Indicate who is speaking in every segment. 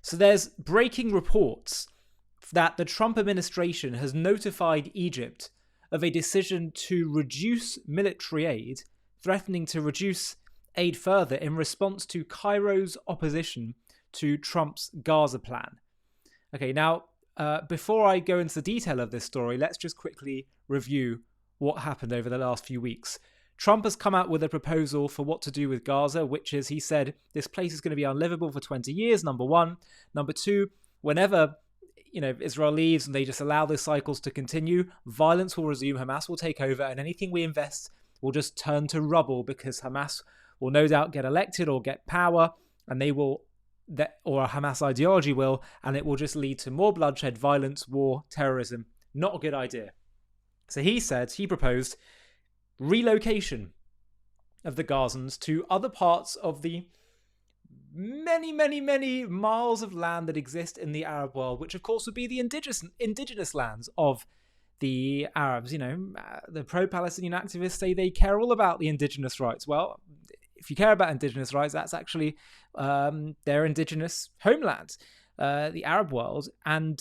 Speaker 1: So there's breaking reports that the Trump administration has notified Egypt of a decision to reduce military aid, threatening to reduce aid further in response to Cairo's opposition to Trump's Gaza plan. Okay, now, before I go into the detail of this story, let's just quickly review what happened over the last few weeks. Trump has come out with a proposal for what to do with Gaza, which is, he said, this place is going to be unlivable for 20 years, number one. Number two, whenever Israel leaves and they just allow those cycles to continue, violence will resume, Hamas will take over, and anything we invest will just turn to rubble because Hamas will no doubt get elected or get power, and they will, or a Hamas ideology will, and it will just lead to more bloodshed, violence, war, terrorism. Not a good idea. So he proposed relocation of the Gazans to other parts of the many, many, many miles of land that exist in the Arab world, which of course would be the indigenous lands of the Arabs. The pro-Palestinian activists say they care all about the indigenous rights. Well, if you care about indigenous rights, that's actually their indigenous homeland, the Arab world. And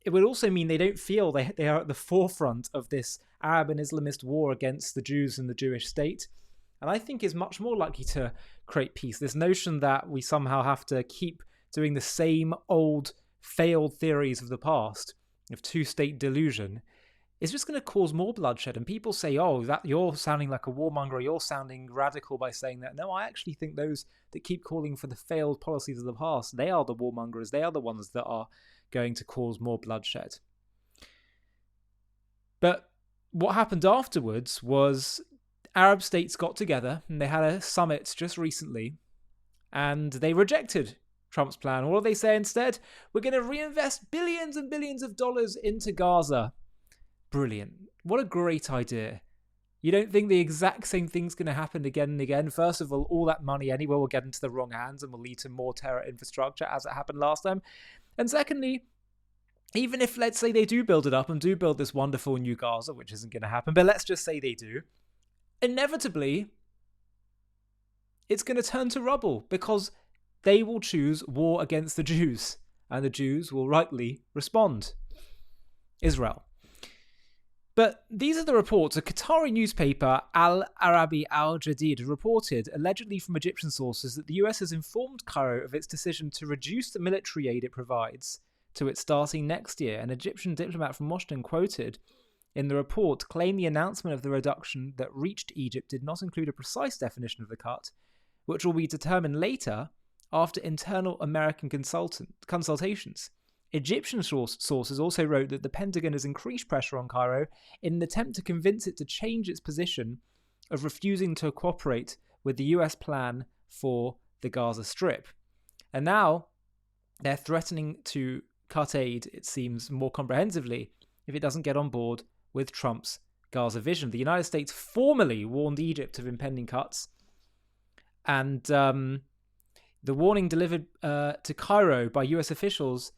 Speaker 1: it would also mean they don't feel they are at the forefront of this Arab and Islamist war against the Jews and the Jewish state. And I think is much more likely to create peace. This notion that we somehow have to keep doing the same old failed theories of the past, of two-state delusion, is just going to cause more bloodshed. And people say, oh, that you're sounding like a warmonger, or you're sounding radical by saying that. No, I actually think those that keep calling for the failed policies of the past, they are the warmongers. They are the ones that are going to cause more bloodshed. But what happened afterwards was Arab states got together and they had a summit just recently and they rejected Trump's plan. What do they say instead? We're going to reinvest billions and billions of dollars into Gaza. Brilliant. What a great idea. You don't think the exact same thing's going to happen again and again? First of all that money anyway will get into the wrong hands and will lead to more terror infrastructure as it happened last time. And secondly, even if, let's say, they do build it up and do build this wonderful new Gaza, which isn't going to happen, but let's just say they do, inevitably, it's going to turn to rubble because they will choose war against the Jews, and the Jews will rightly respond. Israel. But these are the reports. A Qatari newspaper, Al Arabi Al Jadid, reported, allegedly from Egyptian sources, that the US has informed Cairo of its decision to reduce the military aid it provides to it starting next year. An Egyptian diplomat from Washington quoted in the report claimed the announcement of the reduction that reached Egypt did not include a precise definition of the cut, which will be determined later after internal American consultations. Egyptian sources also wrote that the Pentagon has increased pressure on Cairo in an attempt to convince it to change its position of refusing to cooperate with the US plan for the Gaza Strip. And now they're threatening to cut aid, it seems, more comprehensively if it doesn't get on board with Trump's Gaza vision. The United States formally warned Egypt of impending cuts, and the warning delivered to Cairo by US officials,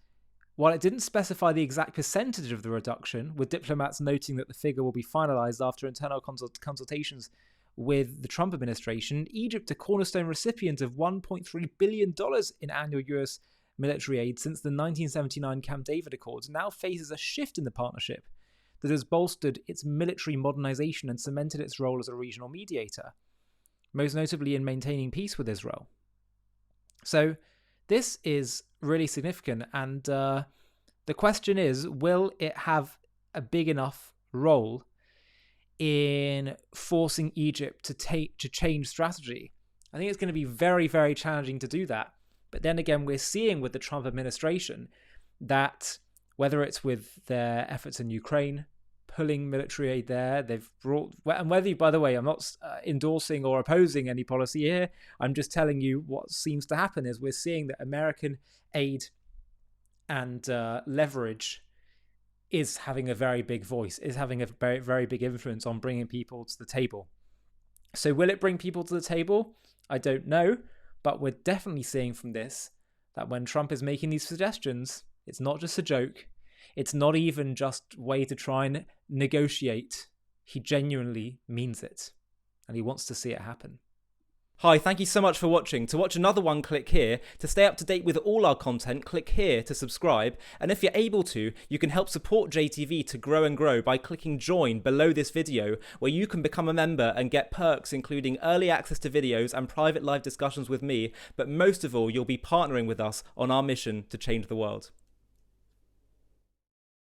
Speaker 1: while it didn't specify the exact percentage of the reduction, with diplomats noting that the figure will be finalized after internal consultations with the Trump administration, Egypt, a cornerstone recipient of $1.3 billion in annual US military aid since the 1979 Camp David Accords, now faces a shift in the partnership that has bolstered its military modernization and cemented its role as a regional mediator, most notably in maintaining peace with Israel. So this is really significant, and the question is, will it have a big enough role in forcing Egypt to change strategy? I think it's going to be very, very challenging to do that. But then again, we're seeing with the Trump administration that whether it's with their efforts in Ukraine, pulling military aid there, they've brought, and whether, by the way, I'm not endorsing or opposing any policy here, I'm just telling you what seems to happen is we're seeing that American aid and leverage is having a very big voice, is having a very, very big influence on bringing people to the table. So will it bring people to the table? I don't know. But we're definitely seeing from this that when Trump is making these suggestions, it's not just a joke. It's not even just a way to try and negotiate. He genuinely means it. And he wants to see it happen.
Speaker 2: Hi, thank you so much for watching. To watch another one, click here. To stay up to date with all our content, click here to subscribe. And if you're able to, you can help support JTV to grow and grow by clicking join below this video, where you can become a member and get perks including early access to videos and private live discussions with me. But most of all, you'll be partnering with us on our mission to change the world.